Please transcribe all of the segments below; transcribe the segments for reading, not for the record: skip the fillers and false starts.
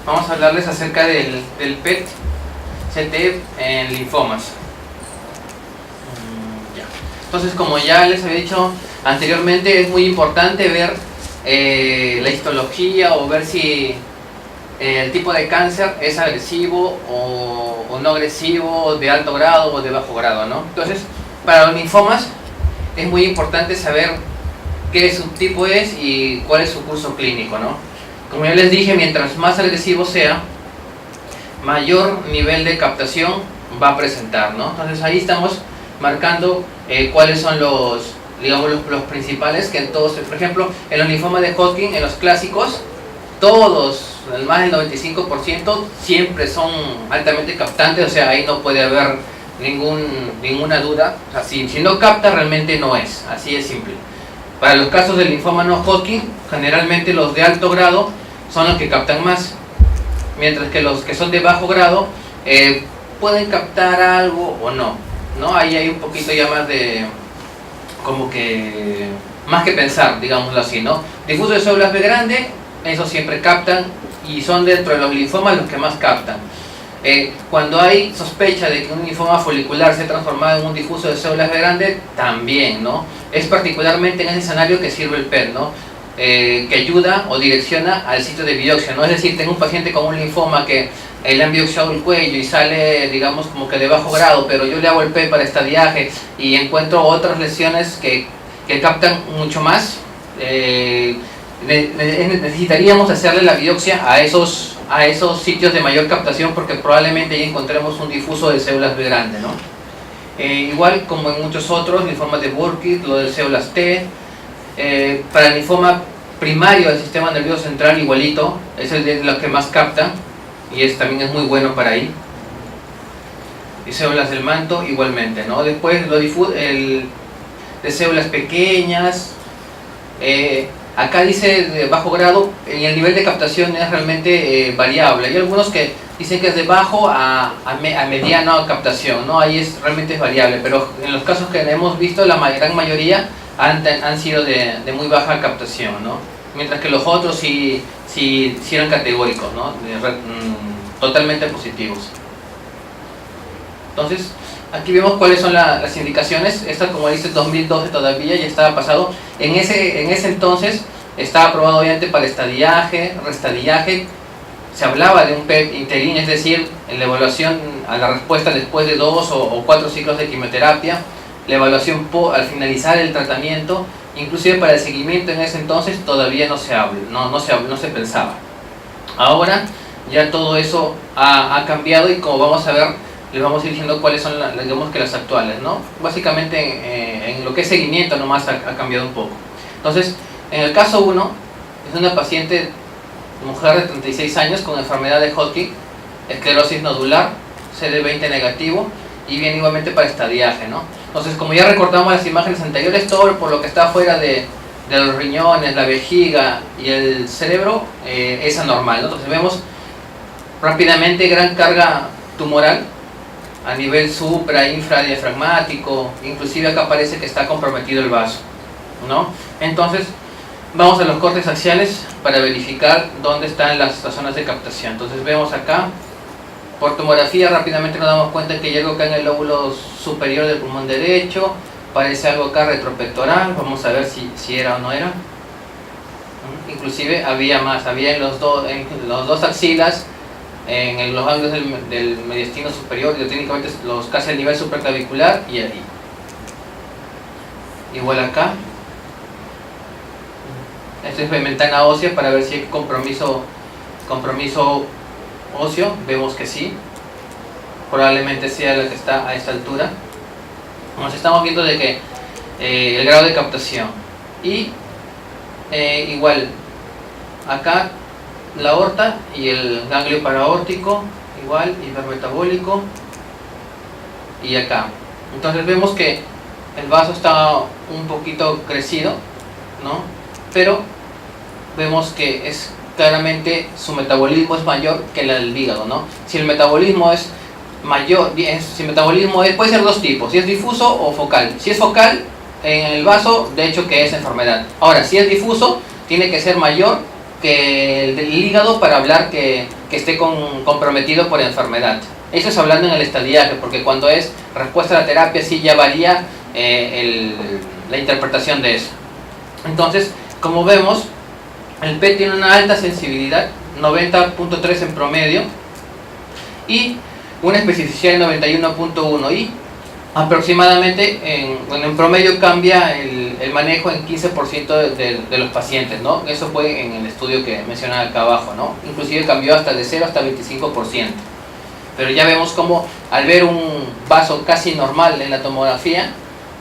vamos a hablarles acerca del PET-CT en linfomas. Ya. Entonces, como ya les había dicho anteriormente, es muy importante ver la histología o ver si el tipo de cáncer es agresivo o no agresivo, de alto grado o de bajo grado, ¿no? Entonces, para los linfomas es muy importante saber qué subtipo es y cuál es su curso clínico, ¿no? Como ya les dije, mientras más agresivo sea, mayor nivel de captación va a presentar, ¿no? Entonces ahí estamos marcando cuáles son los, digamos, los principales, que en todos, por ejemplo, en los linfomas de Hodgkin, en los clásicos, todos, más del 95% siempre son altamente captantes, o sea, ahí no puede haber ninguna duda. O sea, si no capta, realmente no es, así es simple. Para los casos del linfoma no Hodgkin, generalmente los de alto grado son los que captan más, mientras que los que son de bajo grado pueden captar algo o no, ¿no? Ahí hay un poquito ya más de, como que, más que pensar, digámoslo así, ¿no? Difuso de células B grande, esos siempre captan y son dentro de los linfomas los que más captan. Cuando hay sospecha de que un linfoma folicular se ha transformado en un difuso de células B grande, también, ¿no? Es particularmente en ese escenario que sirve el PET, ¿no? Que ayuda o direcciona al sitio de biopsia, ¿no? Es decir, tengo un paciente con un linfoma que le han biopsiado el cuello y sale, digamos, como que de bajo grado, pero yo le hago el PET para estadiaje y encuentro otras lesiones que captan mucho más. Necesitaríamos hacerle la biopsia a esos sitios de mayor captación, porque probablemente ahí encontremos un difuso de células B grande, ¿no? Igual como en muchos otros, linfomas de Burkitt, lo de células T. Para el linfoma primario del sistema nervioso central, igualito, es el de los que más captan y también es muy bueno para ahí. Y células del manto igualmente, ¿no? Después lo de células pequeñas. Acá dice de bajo grado y el nivel de captación es realmente variable. Hay algunos que dicen que es de bajo a mediano captación, ¿no? Ahí realmente es variable, pero en los casos que hemos visto, la gran mayoría han sido de muy baja captación, ¿no? Mientras que los otros sí eran categóricos, ¿no? Totalmente positivos. Entonces, aquí vemos cuáles son las indicaciones. Esta, como dice, 2012 todavía, ya estaba pasado. En ese entonces estaba aprobado obviamente para estadiaje, restadiaje. Se hablaba de un PET interín, es decir, en la evaluación a la respuesta después de 2 o 4 ciclos de quimioterapia, la evaluación al finalizar el tratamiento, inclusive para el seguimiento en ese entonces todavía no se pensaba. Ahora ya todo eso ha cambiado y como vamos a ver, les vamos a ir diciendo cuáles son digamos que las actuales, ¿no? Básicamente en lo que es seguimiento nomás ha cambiado un poco. Entonces, en el caso 1, es una paciente, mujer de 36 años con enfermedad de Hodgkin, esclerosis nodular, CD20 negativo y viene igualmente para estadiaje, ¿no? Entonces, como ya recordamos las imágenes anteriores, todo por lo que está fuera de los riñones, la vejiga y el cerebro es anormal, ¿no? Entonces vemos rápidamente gran carga tumoral a nivel supra, infradiafragmático, inclusive acá parece que está comprometido el vaso, ¿no? Entonces vamos a los cortes axiales para verificar dónde están las zonas de captación. Entonces vemos acá, por tomografía rápidamente nos damos cuenta que hay algo acá en el lóbulo superior del pulmón derecho, parece algo acá retropectoral, vamos a ver si era o no era. Inclusive había más, había en los dos axilas, en los ángulos del mediastino superior, y técnicamente casi al nivel supraclavicular y ahí. Igual acá. Esto es ventana ósea para ver si hay compromiso óseo. Vemos que sí. Probablemente sea la que está a esta altura. Nos estamos viendo de que el grado de captación. Y igual acá la aorta y el ganglio paraórtico, igual, hipermetabólico, y acá. Entonces vemos que el vaso está un poquito crecido, ¿no? Pero vemos que es claramente su metabolismo es mayor que el del hígado, ¿no? Si el metabolismo es mayor, puede ser dos tipos, si es difuso o focal. Si es focal, en el vaso, de hecho que es enfermedad. Ahora, si es difuso, tiene que ser mayor que el del hígado para hablar que esté comprometido por enfermedad. Eso es hablando en el estadiaje, porque cuando es respuesta a la terapia sí ya varía la interpretación de eso. Entonces, como vemos, el PET tiene una alta sensibilidad, 90.3 en promedio, y una especificidad de 91.1, y aproximadamente en promedio cambia el manejo en 15% de los pacientes, ¿no? Eso fue en el estudio que mencionaba acá abajo, ¿no? Inclusive cambió hasta de 0 hasta 25%. Pero ya vemos como al ver un vaso casi normal en la tomografía,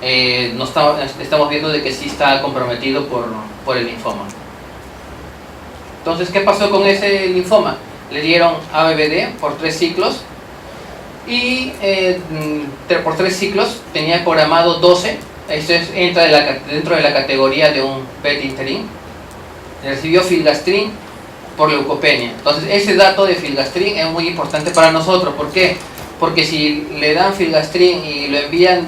estamos viendo de que sí está comprometido por el linfoma. Entonces, ¿qué pasó con ese linfoma? Le dieron ABVD por 3 ciclos y por 3 ciclos tenía programado 12. Esto entra dentro de la categoría de un PET interín. Recibió filgastrin por leucopenia. Entonces, ese dato de filgastrin es muy importante para nosotros. ¿Por qué? Porque si le dan filgastrin y lo envían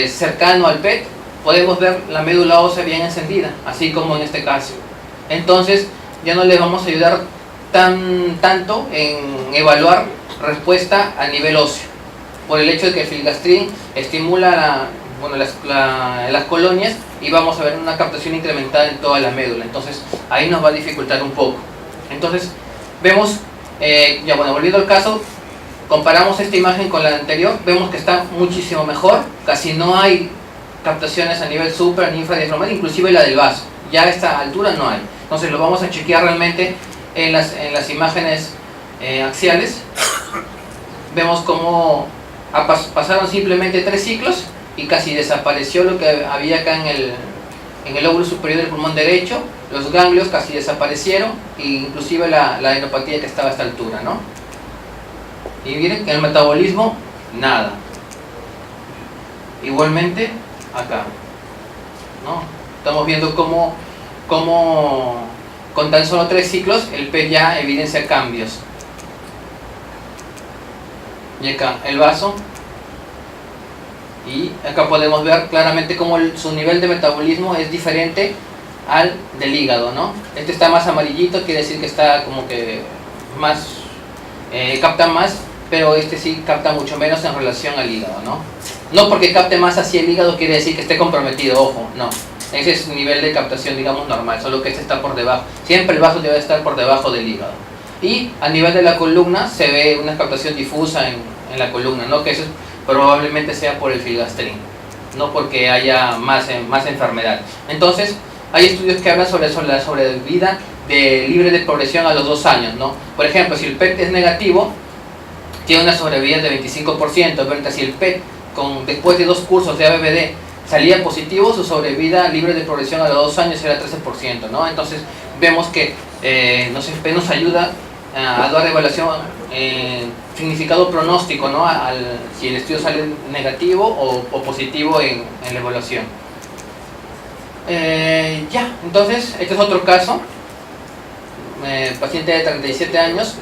cercano al PET, podemos ver la médula ósea bien encendida, así como en este caso. Entonces, ya no le vamos a ayudar tanto en evaluar respuesta a nivel óseo, por el hecho de que el filgastrin estimula las colonias y vamos a ver una captación incrementada en toda la médula. Entonces ahí nos va a dificultar un poco. Entonces vemos, volviendo al caso, comparamos esta imagen con la anterior, vemos que está muchísimo mejor, casi no hay captaciones a nivel supra ni infradiafragmal, inclusive la del vaso, ya a esta altura no hay. Entonces lo vamos a chequear realmente en las imágenes axiales. Vemos cómo pasaron simplemente 3 ciclos y casi desapareció lo que había acá en el lóbulo superior del pulmón derecho. Los ganglios casi desaparecieron e inclusive la adenopatía que estaba a esta altura, ¿no? Y miren que el metabolismo, nada. Igualmente acá, ¿no? Estamos viendo cómo con tan solo 3 ciclos el PET ya evidencia cambios. Y acá el vaso, y acá podemos ver claramente cómo su nivel de metabolismo es diferente al del hígado, ¿no? Este está más amarillito, quiere decir que está como que más, capta más, pero este sí capta mucho menos en relación al hígado, ¿no? No porque capte más hacia el hígado quiere decir que esté comprometido, ojo, no. Ese es un nivel de captación, digamos, normal, solo que este está por debajo. Siempre el vaso debe estar por debajo del hígado. Y a nivel de la columna se ve una captación difusa en la columna, ¿no? Que eso probablemente sea por el filgastrin, no porque haya más enfermedad. Entonces, hay estudios que hablan sobre la sobrevida libre de progresión a los 2 años, ¿no? Por ejemplo, si el PET es negativo, tiene una sobrevida de 25%, pero si el PET después de 2 cursos de ABVD salía positivo, su sobrevida libre de progresión a los 2 años era 13%, ¿no? Entonces vemos que nos ayuda a dar evaluación, significado pronóstico, ¿no? Si el estudio sale negativo o positivo en la evaluación. Entonces este es otro caso, paciente de 37 años,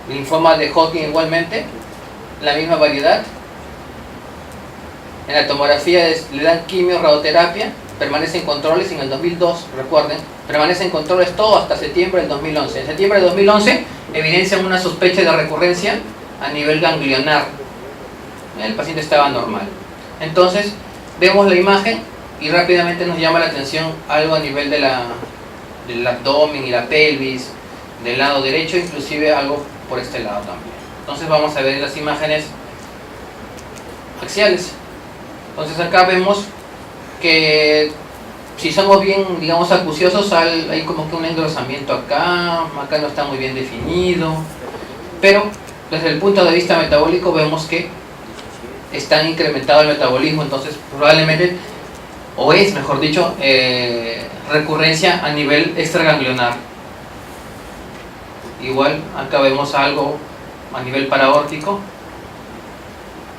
linfoma de Hodgkin igualmente, la misma variedad. En la tomografía le dan quimio, radioterapia, permanece en controles en el 2002, recuerden, permanece en controles todo hasta septiembre del 2011. En septiembre del 2011 evidencian una sospecha de recurrencia a nivel ganglionar. El paciente estaba normal. Entonces vemos la imagen y rápidamente nos llama la atención algo a nivel del abdomen y la pelvis, del lado derecho, inclusive algo por este lado también. Entonces vamos a ver las imágenes axiales. Entonces acá vemos que si somos bien, digamos, acuciosos, hay como que un engrosamiento acá no está muy bien definido, pero desde el punto de vista metabólico vemos que está incrementado el metabolismo, entonces probablemente, o es mejor dicho, recurrencia a nivel extraganglionar. Igual acá vemos algo a nivel paraórtico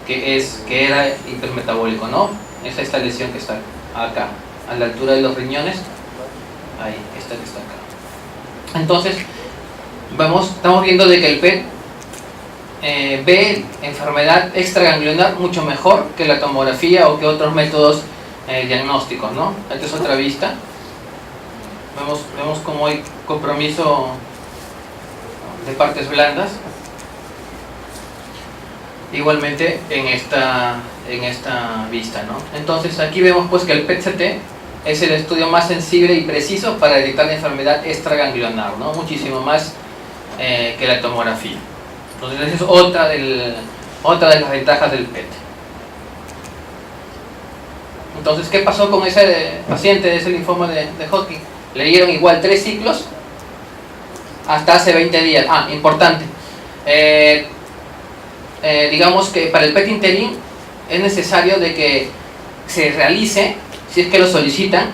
que era hipermetabólico, ¿no? Esta lesión que está acá, a la altura de los riñones, ahí, esta que está acá. Entonces, estamos viendo de que el PET ve enfermedad extraganglionar mucho mejor que la tomografía o que otros métodos diagnósticos, ¿no? Esta es otra vista. Vemos como hay compromiso de partes blandas. Igualmente en esta vista, ¿no? Entonces aquí vemos pues que el PET-CT es el estudio más sensible y preciso para detectar la enfermedad extraganglionar, ¿no? Muchísimo más que la tomografía. Entonces esa es otra de las ventajas del PET. Entonces, ¿qué pasó con ese paciente de ese linfoma de Hodgkin? Le dieron igual 3 ciclos hasta hace 20 días. Importante. Digamos que para el PET interín es necesario de que se realice, si es que lo solicitan,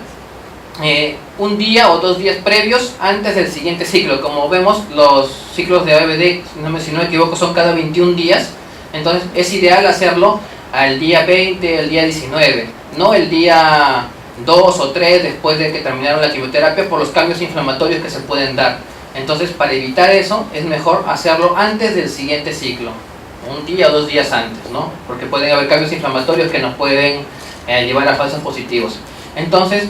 un día o 2 días previos antes del siguiente ciclo. Como vemos, los ciclos de ABD, si no me equivoco, son cada 21 días. Entonces es ideal hacerlo al día 20, al día 19, no el día 2 o 3 después de que terminaron la quimioterapia, por los cambios inflamatorios que se pueden dar. Entonces, para evitar eso, es mejor hacerlo antes del siguiente ciclo, un día o 2 días antes, ¿no? Porque pueden haber cambios inflamatorios que nos pueden llevar a falsos positivos. Entonces,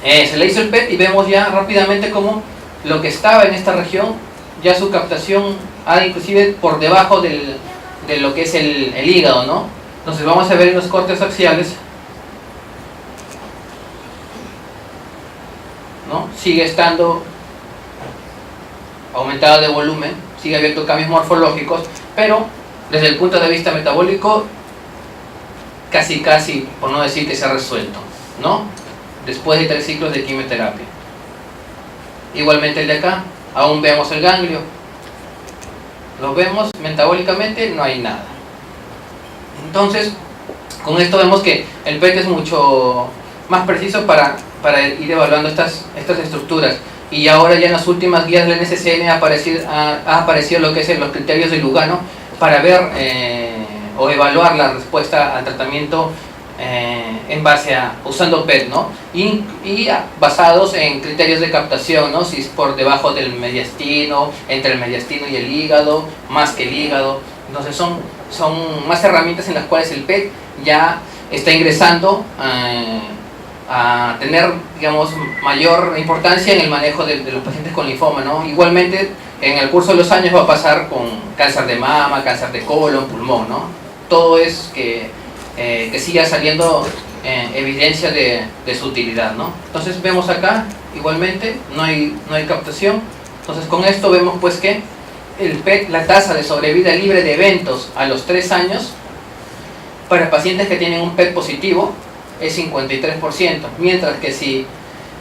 se le hizo el PET y vemos ya rápidamente cómo lo que estaba en esta región, ya su captación inclusive por debajo de lo que es el hígado, ¿no? Entonces vamos a ver en los cortes axiales, ¿no? Sigue estando aumentado de volumen, sigue habiendo cambios morfológicos, pero desde el punto de vista metabólico casi, por no decir que se ha resuelto, ¿no? Después de 3 ciclos de quimioterapia. Igualmente el de acá, aún vemos el ganglio, lo vemos metabólicamente, no hay nada. Entonces, con esto vemos que el PET es mucho más preciso para ir evaluando estas estructuras. Y ahora ya en las últimas guías del NCCN ha aparecido lo que es los criterios de Lugano para ver o evaluar la respuesta al tratamiento en base usando PET, ¿no? Y basados en criterios de captación, ¿no? Si es por debajo del mediastino, entre el mediastino y el hígado, más que el hígado. Entonces son más herramientas en las cuales el PET ya está ingresando a tener, digamos, mayor importancia en el manejo de los pacientes con linfoma, ¿no? Igualmente, en el curso de los años va a pasar con cáncer de mama, cáncer de colon, pulmón, ¿no? Todo es que siga saliendo evidencia de su utilidad, ¿no? Entonces vemos acá, igualmente, no hay captación. Entonces con esto vemos pues que el PET, la tasa de sobrevida libre de eventos a los 3 años para pacientes que tienen un PET positivo es 53%, mientras que si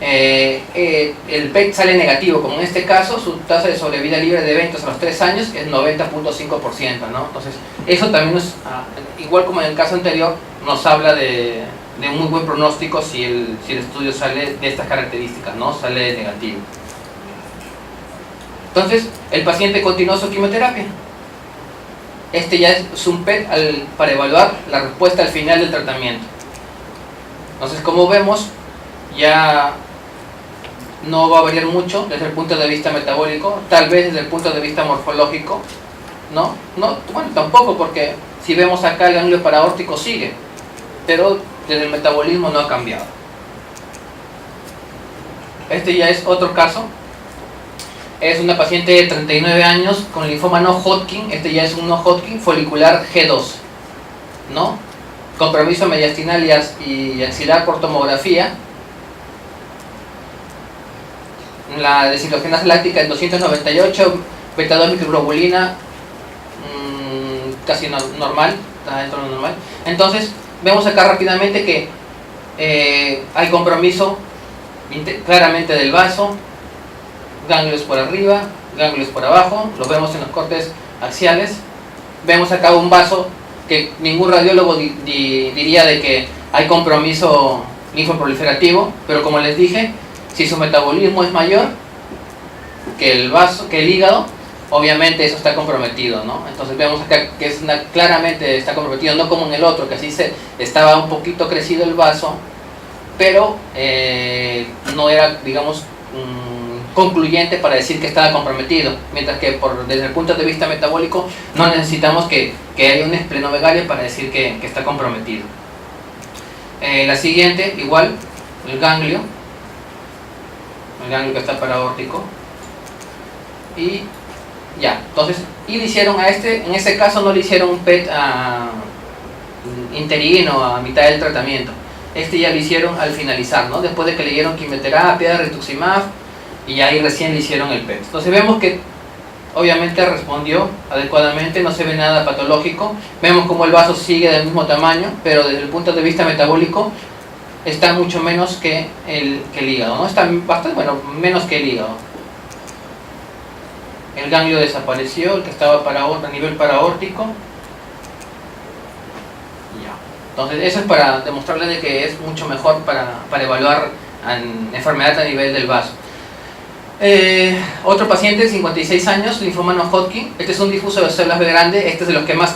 el PET sale negativo, como en este caso, su tasa de sobrevida libre de eventos a los 3 años es 90.5%, ¿no? Entonces, eso también igual como en el caso anterior, nos habla de un muy buen pronóstico si el estudio sale de estas características, ¿no? Sale negativo. Entonces, el paciente continuó su quimioterapia. Este ya es un PET para evaluar la respuesta al final del tratamiento. Entonces, como vemos, ya no va a variar mucho desde el punto de vista metabólico, tal vez desde el punto de vista morfológico, ¿no? Bueno, tampoco, porque si vemos acá el ganglio paraórtico sigue, pero desde el metabolismo no ha cambiado. Este ya es otro caso. Es una paciente de 39 años con linfoma no Hodgkin. Este ya es un no Hodgkin folicular G2, ¿no? Compromiso mediastinal y axilar por tomografía. La deshidrogenasa láctica en 298, beta 2 microglobulina casi normal, está dentro de lo normal. Entonces vemos acá rápidamente que hay compromiso claramente del vaso, ganglios por arriba, ganglios por abajo, lo vemos en los cortes axiales. Vemos acá un vaso que ningún radiólogo diría de que hay compromiso linfoproliferativo, pero como les dije, si su metabolismo es mayor que el hígado, obviamente eso está comprometido, ¿no? Entonces vemos acá que claramente está comprometido, no como en el otro, que así estaba un poquito crecido el vaso, pero no era, digamos, concluyente para decir que estaba comprometido, mientras que desde el punto de vista metabólico no necesitamos que haya una esplenomegalia para decir que está comprometido. La siguiente, igual, el ganglio el ganglio que está paraórtico. Y ya, entonces, y le hicieron a en este caso no le hicieron un PET interino a mitad del tratamiento. Ya lo hicieron al finalizar, ¿no? Después de que le dieron quimioterapia, rituximab, y ahí recién le hicieron el PET. Entonces vemos que obviamente respondió adecuadamente, no se ve nada patológico. Vemos como el vaso sigue del mismo tamaño, pero desde el punto de vista metabólico está mucho menos que el hígado, ¿no? Está bastante, bueno, menos que el hígado. El ganglio desapareció, el que estaba a nivel paraórtico. Entonces eso es para demostrarles de que es mucho mejor para evaluar enfermedad a nivel del vaso. Otro paciente de 56 años, linfoma no Hodgkin. Este es un difuso de células B grandes, este es de los que más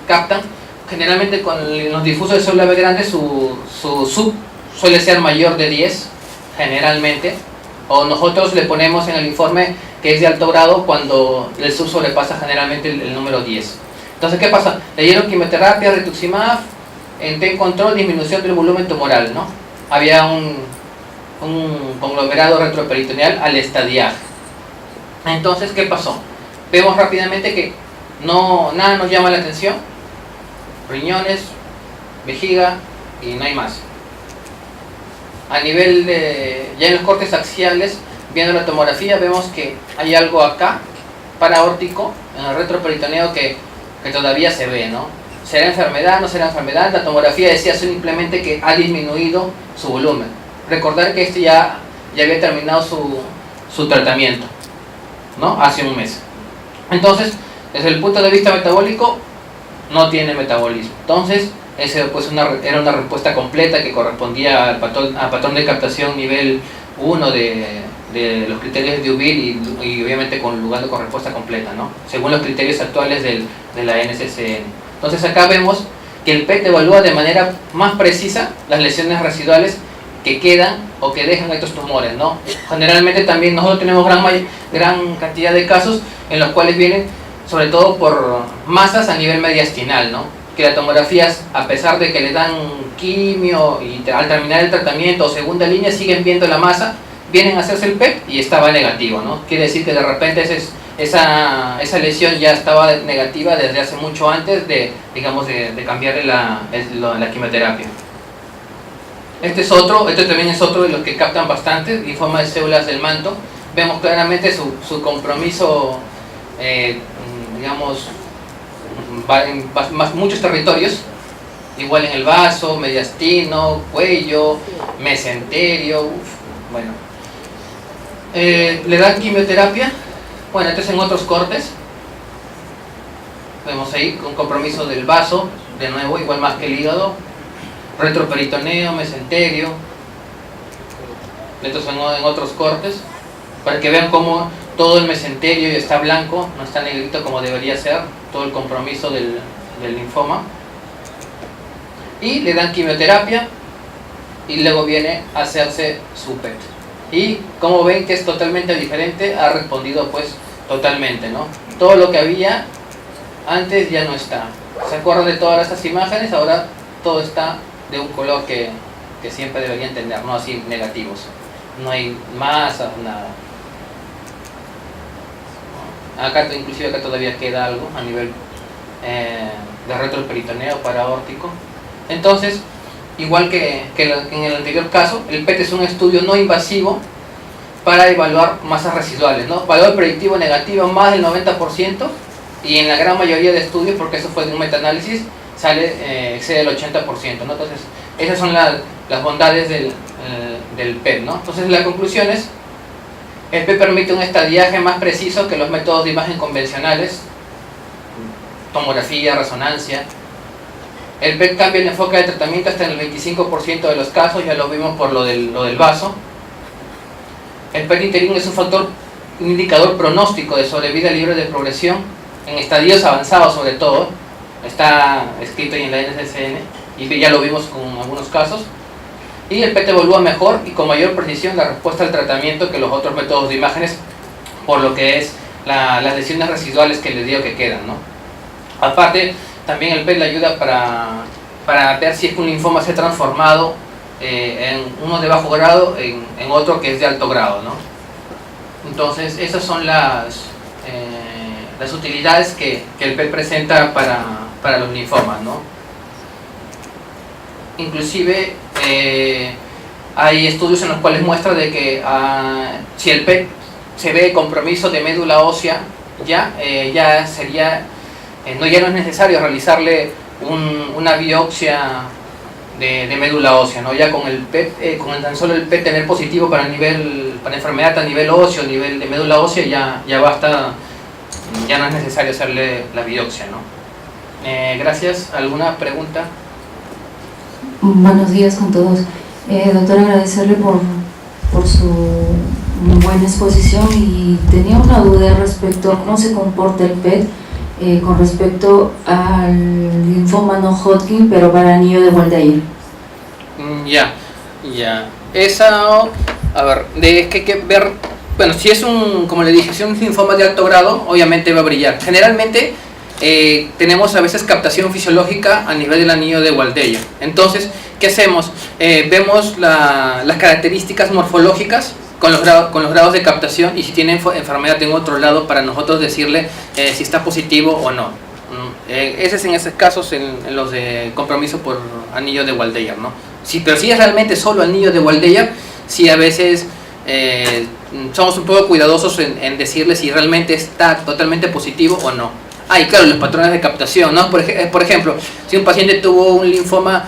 captan. Generalmente con los difusos de células B grandes su sub suele ser mayor de 10, generalmente. O nosotros le ponemos en el informe que es de alto grado cuando el sub sobrepasa generalmente el número 10. Entonces, ¿qué pasa? Le dieron quimioterapia, rituximab, en control, disminución del volumen tumoral, ¿no? Había un conglomerado retroperitoneal al estadiaje. Entonces, ¿qué pasó? Vemos rápidamente que nada nos llama la atención. Riñones, vejiga y no hay más. A nivel ya en los cortes axiales, viendo la tomografía, vemos que hay algo acá, paraórtico, en el retroperitoneo que todavía se ve, ¿no? ¿Será enfermedad? ¿No será enfermedad? La tomografía decía simplemente que ha disminuido su volumen. Recordar que ya había terminado su tratamiento, ¿no? Hace un mes. Entonces, desde el punto de vista metabólico, no tiene metabolismo. Entonces, ese pues era una respuesta completa que correspondía al patrón de captación nivel 1 de los criterios de Deauville y obviamente con lugar con respuesta completa, ¿no? Según los criterios actuales de la NCCN. Entonces acá vemos que el PET evalúa de manera más precisa las lesiones residuales que quedan o que dejan estos tumores, ¿no? Generalmente también nosotros tenemos gran cantidad de casos en los cuales vienen sobre todo por masas a nivel mediastinal, ¿no? Que la tomografía, a pesar de que le dan quimio y al terminar el tratamiento o segunda línea siguen viendo la masa, vienen a hacerse el PET y estaba negativo, ¿no? Quiere decir que de repente esa lesión ya estaba negativa desde hace mucho antes de cambiarle la quimioterapia. Este también es otro de los que captan bastante, linfoma de células del manto. Vemos claramente su compromiso, va en muchos territorios, igual en el vaso, mediastino, cuello, mesenterio, bueno. Le dan quimioterapia. Bueno, entonces en otros cortes vemos ahí con compromiso del vaso, de nuevo igual más que el hígado, retroperitoneo, mesenterio. Entonces en otros cortes, para que vean cómo todo el mesenterio ya está blanco, no está negrito como debería ser, todo el compromiso del linfoma. Y le dan quimioterapia y luego viene a hacerse su PET. Y como ven que es totalmente diferente, ha respondido pues totalmente, ¿no? Todo lo que había antes ya no está. ¿Se acuerdan de todas estas imágenes? Ahora todo está de un color que siempre deberían tener, no así negativos. No hay masas, nada. Acá inclusive acá todavía queda algo a nivel de retroperitoneo paraórtico. Entonces, igual que en el anterior caso, el PET es un estudio no invasivo para evaluar masas residuales, ¿no? Valor predictivo negativo más del 90%, y en la gran mayoría de estudios, porque eso fue de un metaanálisis, excede el 80%, ¿no? Entonces, esas son las bondades del PET, ¿no? Entonces, la conclusión es: el PET permite un estadiaje más preciso que los métodos de imagen convencionales, tomografía, resonancia. El PET cambia el enfoque de tratamiento hasta en el 25% de los casos, ya lo vimos por lo del vaso. El PET interino es un indicador pronóstico de sobrevida libre de progresión en estadios avanzados, sobre todo. Está escrito ahí en la NCCN y ya lo vimos con algunos casos. Y el PET evalúa mejor y con mayor precisión la respuesta al tratamiento que los otros métodos de imágenes, por lo que es las lesiones residuales que les digo que quedan, ¿no? Aparte, también el PET le ayuda para ver si es que un linfoma se ha transformado en uno de bajo grado en otro que es de alto grado, ¿no? Entonces esas son las utilidades que el PET presenta para los linfomas, ¿no? Inclusive hay estudios en los cuales muestra de que si el PET se ve compromiso de médula ósea, ya sería, ya no es necesario realizarle una biopsia de médula ósea, ¿no? Ya con el PET, con tan solo el PET tener positivo para enfermedad a nivel óseo, a nivel de médula ósea, ya basta, ya no es necesario hacerle la biopsia, ¿no? Gracias. ¿Alguna pregunta? Buenos días con todos. Doctor, agradecerle por su buena exposición, y tenía una duda respecto a cómo se comporta el PET con respecto al linfoma no Hodgkin, pero para anillo de Waldeyer. Ya. Esa, a ver, es que hay que ver, bueno, si es como le dije, si es un linfoma de alto grado, obviamente va a brillar. Generalmente tenemos a veces captación fisiológica a nivel del anillo de Waldeyer. Entonces, ¿qué hacemos? Vemos las características morfológicas con los grados de captación, y si tiene enfermedad en otro lado, para nosotros decirle si está positivo o no. Ese es en esos casos en los de compromiso por anillo de Waldeyer, ¿no? Sí, pero si es realmente solo anillo de Waldeyer, sí, a veces somos un poco cuidadosos en decirle si realmente está totalmente positivo o no. Y claro, los patrones de captación, ¿no? Por ejemplo, si un paciente tuvo un linfoma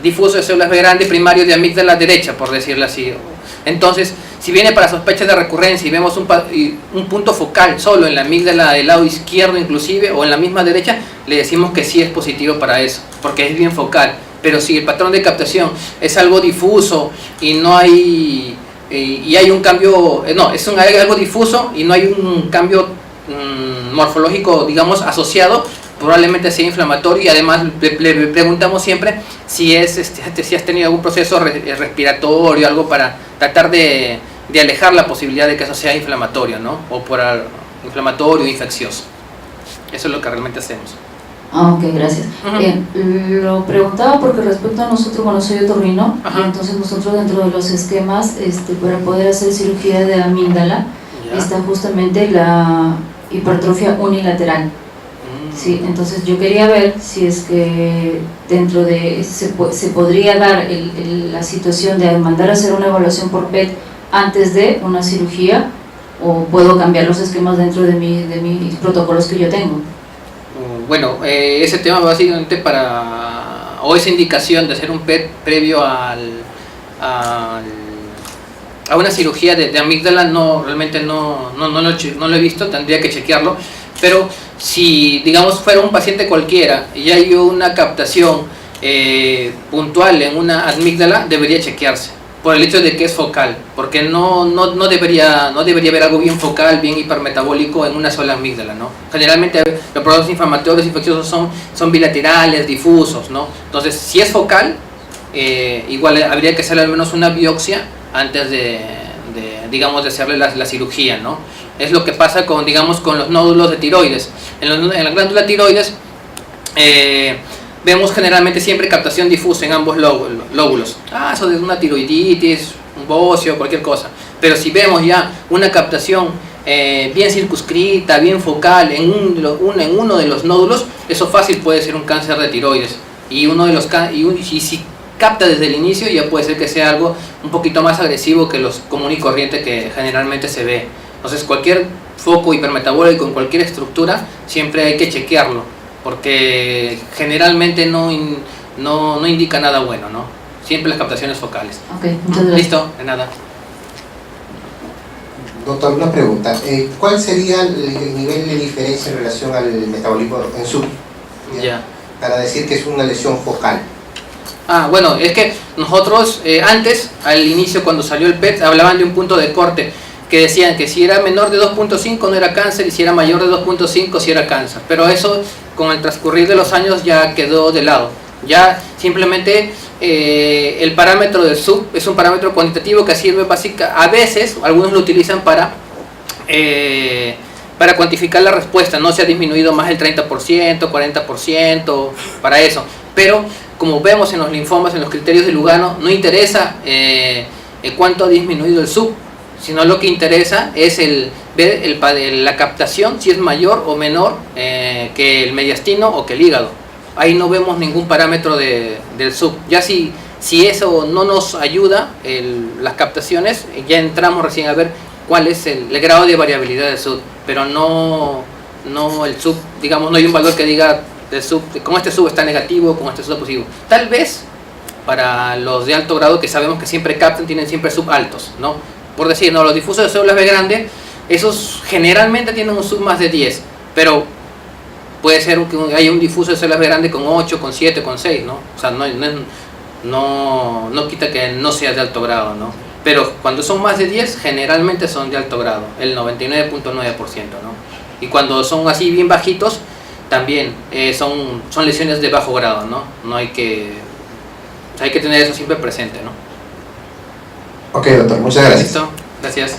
difuso de células B grande primario de amígdala derecha, por decirlo así, entonces, si viene para sospechas de recurrencia y vemos un punto focal solo en la amígdala del lado izquierdo inclusive, o en la misma derecha, le decimos que sí es positivo para eso, porque es bien focal. Pero si el patrón de captación es algo difuso y no hay y hay un cambio, hay algo difuso y no hay un cambio morfológico, digamos, asociado, probablemente sea inflamatorio. Y además le preguntamos siempre si has tenido algún proceso respiratorio, algo para tratar de alejar la posibilidad de que eso sea inflamatorio, ¿no? O por inflamatorio o infeccioso. Eso es lo que realmente hacemos. Ok, gracias. Lo preguntaba porque respecto a nosotros, bueno, soy otorrino, y entonces nosotros dentro de los esquemas para poder hacer cirugía de amígdala está justamente la hipertrofia unilateral. Sí, entonces yo quería ver si es que dentro de se podría dar la situación de mandar a hacer una evaluación por PET antes de una cirugía, o puedo cambiar los esquemas dentro de mis protocolos que yo tengo. Bueno, ese tema básicamente o esa indicación de hacer un PET previo a una cirugía de amígdala, realmente no lo he visto, tendría que chequearlo. Pero si, digamos, fuera un paciente cualquiera y hay una captación puntual en una amígdala, debería chequearse, por el hecho de que es focal, porque no debería haber algo bien focal, bien hipermetabólico en una sola amígdala, ¿no? Generalmente los procesos inflamatorios infecciosos son bilaterales, difusos, ¿no? Entonces, si es focal, igual habría que hacerle al menos una biopsia antes de hacerle la cirugía, ¿no? Es lo que pasa con los nódulos de tiroides. En la glándula tiroides vemos generalmente siempre captación difusa en ambos lóbulos. Eso de una tiroiditis, un bocio, cualquier cosa. Pero si vemos ya una captación bien circunscrita, bien focal en uno de los nódulos, eso fácil puede ser un cáncer de tiroides. Y si capta desde el inicio, ya puede ser que sea algo un poquito más agresivo que los común y corriente que generalmente se ve. Entonces, cualquier foco hipermetabólico en cualquier estructura siempre hay que chequearlo, porque generalmente no indica nada bueno, ¿no? Siempre las captaciones focales. Okay, muchas gracias. Listo, de nada. Doctor, una pregunta. ¿Cuál sería el nivel de diferencia en relación al metabolismo en SUB? Ya. Para decir que es una lesión focal. Bueno, es que nosotros antes, al inicio cuando salió el PET, hablaban de un punto de corte, que decían que si era menor de 2.5 no era cáncer, y si era mayor de 2.5 sí era cáncer. Pero eso, con el transcurrir de los años, ya quedó de lado. Ya simplemente el parámetro del SUB es un parámetro cuantitativo que sirve a veces, algunos lo utilizan para cuantificar la respuesta, no se ha disminuido más del 30%, 40%, para eso. Pero como vemos en los linfomas, en los criterios de Lugano, no interesa cuánto ha disminuido el SUB, sino lo que interesa es ver la captación, si es mayor o menor que el mediastino o que el hígado. Ahí no vemos ningún parámetro del sub. Ya si eso no nos ayuda, las captaciones, ya entramos recién a ver cuál es el grado de variabilidad del sub, pero no el sub, digamos, no hay un valor que diga del sub, con este sub está negativo, con este sub está positivo. Tal vez para los de alto grado, que sabemos que siempre captan, tienen siempre sub altos, ¿no? Por decir, no, los difusos de células B grande, esos generalmente tienen un sub más de 10, pero puede ser que haya un difuso de células B grande con 8, con 7, con 6, ¿no? O sea, no quita que no sea de alto grado, ¿no? Pero cuando son más de 10, generalmente son de alto grado, el 99.9%, ¿no? Y cuando son así bien bajitos, también son lesiones de bajo grado, ¿no? No hay que tener eso siempre presente, ¿no? Ok, doctor, muchas gracias. Listo, gracias.